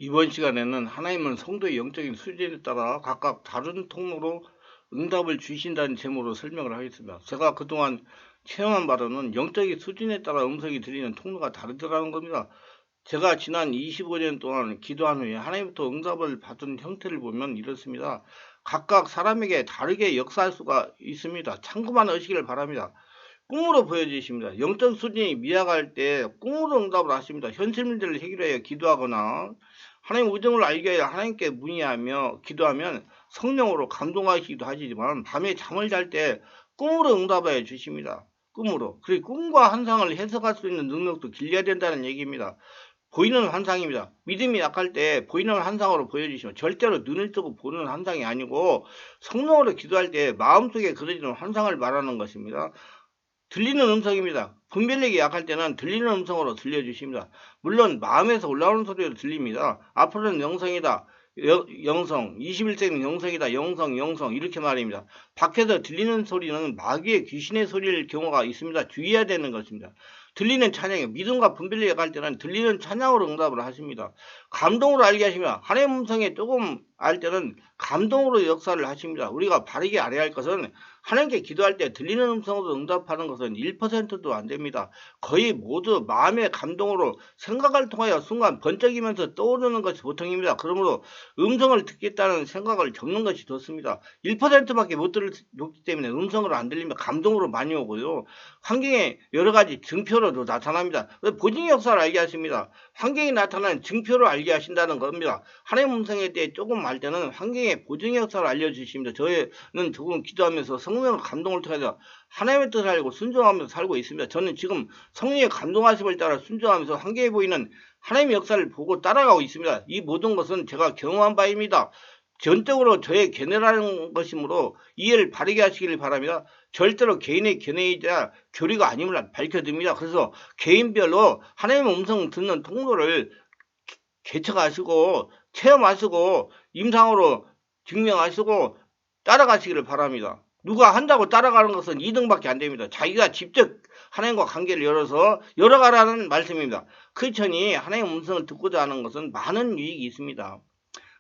이번 시간에는 하나님은 성도의 영적인 수준에 따라 각각 다른 통로로 응답을 주신다는 제목으로 설명을 하겠습니다. 제가 그동안 체험한 바로는 영적인 수준에 따라 음성이 들리는 통로가 다르더라는 겁니다. 제가 지난 25년 동안 기도한 후에 하나님부터 응답을 받은 형태를 보면 이렇습니다. 각각 사람에게 다르게 역사할 수가 있습니다. 참고만 하시기를 바랍니다. 꿈으로 보여주십니다. 영적 수준이 미약할 때 꿈으로 응답을 하십니다. 현실 문제를 해결하여 기도하거나 하나님 의정을 알게 하여 하나님께 문의하며 기도하면 성령으로 감동하시기도 하시지만 밤에 잠을 잘 때 꿈으로 응답하여 주십니다. 꿈으로. 그리고 꿈과 환상을 해석할 수 있는 능력도 길러야 된다는 얘기입니다. 보이는 환상입니다. 믿음이 약할 때 보이는 환상으로 보여주시면 절대로 눈을 뜨고 보는 환상이 아니고 성령으로 기도할 때 마음속에 그려지는 환상을 말하는 것입니다. 들리는 음성입니다. 분별력이 약할 때는 들리는 음성으로 들려주십니다. 물론 마음에서 올라오는 소리로 들립니다. 앞으로는 영성이다. 영성, 21세기는 영성이다. 영성 이렇게 말입니다. 밖에서 들리는 소리는 마귀의 귀신의 소리일 경우가 있습니다. 주의해야 되는 것입니다. 들리는 찬양이 믿음과 분별력이 약할 때는 들리는 찬양으로 응답을 하십니다. 감동으로 알게 하십니다. 하나님의 음성에 조금 알 때는 감동으로 역사를 하십니다. 우리가 바르게 알아야 할 것은 하나님께 기도할 때 들리는 음성으로 응답하는 것은 1%도 안 됩니다. 거의 모두 마음의 감동으로 생각을 통하여 순간 번쩍이면서 떠오르는 것이 보통입니다. 그러므로 음성을 듣겠다는 생각을 적는 것이 좋습니다. 1%밖에 못 들었기 때문에 음성으로 안 들리면 감동으로 많이 오고요. 환경에 여러 가지 증표로도 나타납니다. 보증의 역사를 알게 하십니다. 환경이 나타나는 증표로 알게 하신다는 겁니다. 하나님의 음성에 대해 조금 알 때는 환경의 보증의 역사를 알려주십니다. 저는 조금 기도하면서 성령의 감동을 통해서 하나님의 뜻을 알고 순종하면서 살고 있습니다. 저는 지금 성령의 감동하심을 따라 순종하면서 환경에 보이는 하나님의 역사를 보고 따라가고 있습니다. 이 모든 것은 제가 경험한 바입니다. 전적으로 저의 견해라는 것이므로 이해를 바르게 하시길 바랍니다. 절대로 개인의 견해이자 교리가 아님을 밝혀드립니다. 그래서 개인별로 하나님의 음성 듣는 통로를 개척하시고 체험하시고 임상으로 증명하시고 따라가시기를 바랍니다. 누가 한다고 따라가는 것은 2등밖에 안 됩니다. 자기가 직접 하나님과 관계를 열어가라는 말씀입니다. 크리스천이 하나님의 음성을 듣고자 하는 것은 많은 유익이 있습니다.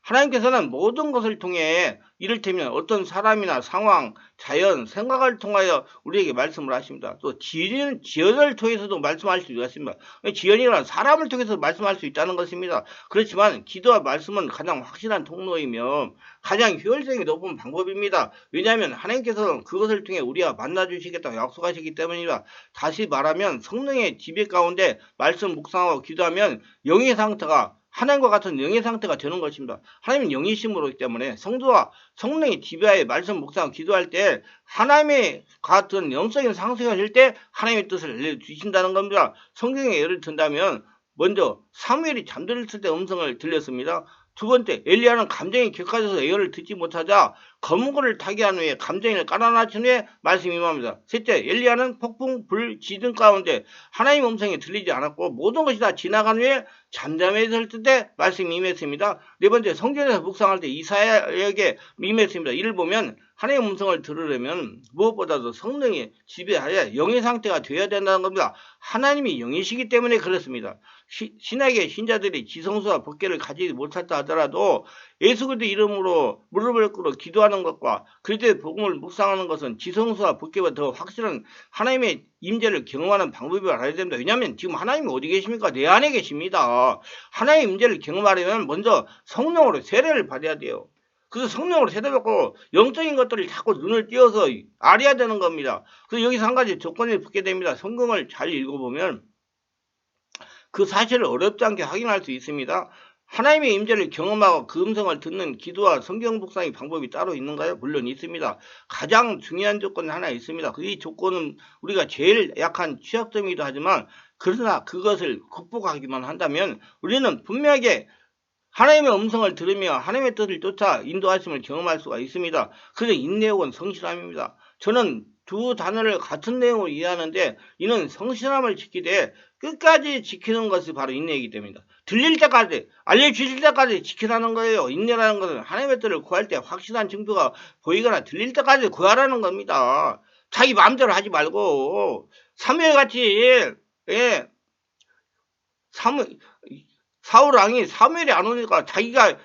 하나님께서는 모든 것을 통해 이를테면 어떤 사람이나 상황, 자연, 생각을 통하여 우리에게 말씀을 하십니다. 또 지연을 통해서도 말씀할 수 있습니다. 지연이란 사람을 통해서 말씀할 수 있다는 것입니다. 그렇지만 기도와 말씀은 가장 확실한 통로이며 가장 효율성이 높은 방법입니다. 왜냐하면 하나님께서는 그것을 통해 우리와 만나주시겠다고 약속하시기 때문입니다. 다시 말하면 성령의 지배 가운데 말씀 묵상하고 기도하면 영의 상태가 하나님과 같은 영의 상태가 되는 것입니다. 하나님은 영이심으로 때문에 성도와 성령의 지배하에 말씀 묵상 기도할 때 하나님의 같은 영적인 상승을 할 때 하나님의 뜻을 알려주신다는 겁니다. 성경에 예를 든다면 먼저 사무엘이 잠들었을 때 음성을 들렸습니다. 두 번째, 엘리야는 감정이 격해져서 예언을 듣지 못하자 검은고를 타게 한 후에 감정을 깔아놨은 후에 말씀이 임합니다. 셋째, 엘리야는 폭풍, 불, 지등 가운데 하나님 음성이 들리지 않았고 모든 것이 다 지나간 후에 잠잠해졌을 때 말씀이 임했습니다. 네 번째, 성경에서 묵상할 때 이사야에게 임했습니다. 이를 보면 하나님의 음성을 들으려면 무엇보다도 성령이 지배하여 영의 상태가 되어야 된다는 겁니다. 하나님이 영이시기 때문에 그렇습니다. 신약의 신자들이 지성수와 법궤를 가지지 못했다 하더라도 예수 그리스도 이름으로 무릎을 꿇어 기도하는 것과 그리스도의 복음을 묵상하는 것은 지성수와 법궤보다 더 확실한 하나님의 임재를 경험하는 방법을 알아야 됩니다. 왜냐하면 지금 하나님이 어디 계십니까? 내 안에 계십니다. 하나님의 임재를 경험하려면 먼저 성령으로 세례를 받아야 돼요. 그래서 성령으로 세례받고 영적인 것들을 자꾸 눈을 띄어서 알아야 되는 겁니다. 그래서 여기서 한 가지 조건이 붙게 됩니다. 성경을 잘 읽어보면 그 사실을 어렵지 않게 확인할 수 있습니다. 하나님의 임재를 경험하고 그 음성을 듣는 기도와 성경 묵상의 방법이 따로 있는가요? 물론 있습니다. 가장 중요한 조건이 하나 있습니다. 이 조건은 우리가 제일 약한 취약점이기도 하지만 그러나 그것을 극복하기만 한다면 우리는 분명하게 하나님의 음성을 들으며 하나님의 뜻을 쫓아 인도하심을 경험할 수가 있습니다. 그래서 인내욕은 성실함입니다. 저는 두 단어를 같은 내용으로 이해하는데 이는 성실함을 지키되 끝까지 지키는 것이 바로 인내이기 때문입니다. 들릴 때까지 알려주실 때까지 지키라는 거예요. 인내라는 것은 하나님의 뜻을 구할 때 확실한 증거가 보이거나 들릴 때까지 구하라는 겁니다. 자기 마음대로 하지 말고 사무엘같이 사울왕이 사무엘이 안 오니까 자기가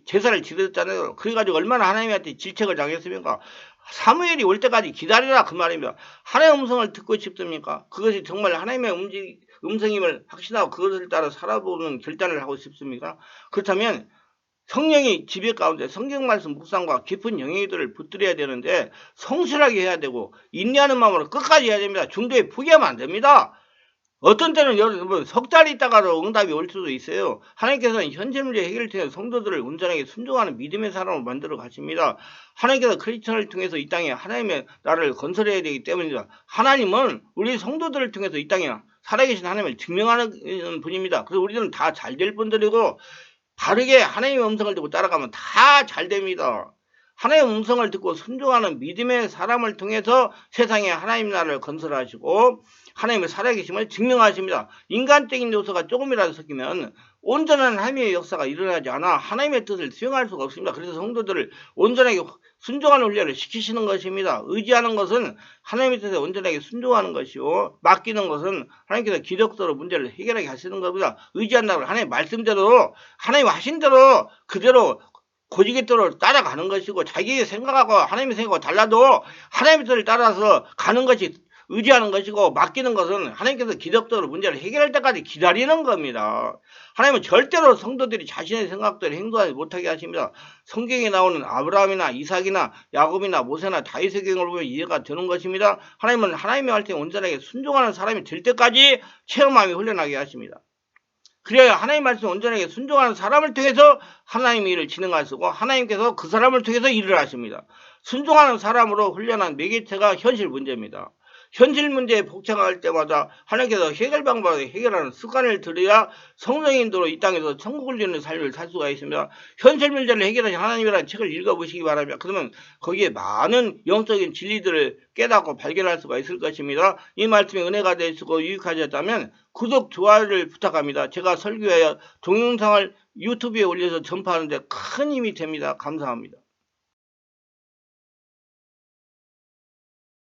제사를 지냈잖아요. 그래가지고 얼마나 하나님한테 질책을 당했습니까? 사무엘이 올 때까지 기다리라 그 말입니다. 하나님의 음성을 듣고 싶습니까? 그것이 정말 하나님의 음성임을 확신하고 그것을 따라 살아보는 결단을 하고 싶습니까? 그렇다면 성령이 지배 가운데 성경 말씀 묵상과 깊은 영역들을 붙들어야 되는데 성실하게 해야 되고 인내하는 마음으로 끝까지 해야 됩니다. 중도에 포기하면 안 됩니다. 어떤 때는 여러분 석 달 있다가도 응답이 올 수도 있어요. 하나님께서는 현재 문제 해결을 통해 성도들을 온전하게 순종하는 믿음의 사람으로 만들어 가십니다. 하나님께서 크리스천을 통해서 이 땅에 하나님의 나라를 건설해야 되기 때문입니다. 하나님은 우리 성도들을 통해서 이 땅에 살아계신 하나님을 증명하는 분입니다. 그래서 우리들은 다 잘 될 분들이고 바르게 하나님의 음성을 듣고 따라가면 다 잘 됩니다. 하나님의 음성을 듣고 순종하는 믿음의 사람을 통해서 세상에 하나님 나라를 건설하시고 하나님의 살아계심을 증명하십니다. 인간적인 요소가 조금이라도 섞이면 온전한 하나님의 역사가 일어나지 않아 하나님의 뜻을 수행할 수가 없습니다. 그래서 성도들을 온전하게 순종하는 훈련을 시키시는 것입니다. 의지하는 것은 하나님의 뜻에 온전하게 순종하는 것이요, 맡기는 것은 하나님께서 기적으로 문제를 해결하게 하시는 겁니다. 의지한다고 하나님 말씀대로 하나님 하신 대로 그대로 고지겠도록 따라가는 것이고, 자기 생각하고 하나님의 생각하고 달라도 하나님의 뜻을 따라서 가는 것이 의지하는 것이고, 맡기는 것은 하나님께서 기적적으로 문제를 해결할 때까지 기다리는 겁니다. 하나님은 절대로 성도들이 자신의 생각대로 행동하지 못하게 하십니다. 성경에 나오는 아브라함이나 이삭이나 야곱이나 모세나 다윗의 경우를 보면 이해가 되는 것입니다. 하나님은 하나님의 말씀에 온전하게 순종하는 사람이 될 때까지 체험함이 훈련하게 하십니다. 그래야 하나님 말씀 온전하게 순종하는 사람을 통해서 하나님의 일을 진행하시고 하나님께서 그 사람을 통해서 일을 하십니다. 순종하는 사람으로 훈련한 매개체가 현실 문제입니다. 현실 문제에 복잡할 때마다 하나님께서 해결 방법을 해결하는 습관을 들여야 성령인도로 이 땅에서 천국을 주는 삶을 살 수가 있습니다. 현실 문제를 해결하신 하나님이라는 책을 읽어보시기 바랍니다. 그러면 거기에 많은 영적인 진리들을 깨닫고 발견할 수가 있을 것입니다. 이 말씀이 은혜가 되시고 유익하셨다면 구독, 좋아요를 부탁합니다. 제가 설교하여 동영상을 유튜브에 올려서 전파하는데 큰 힘이 됩니다. 감사합니다.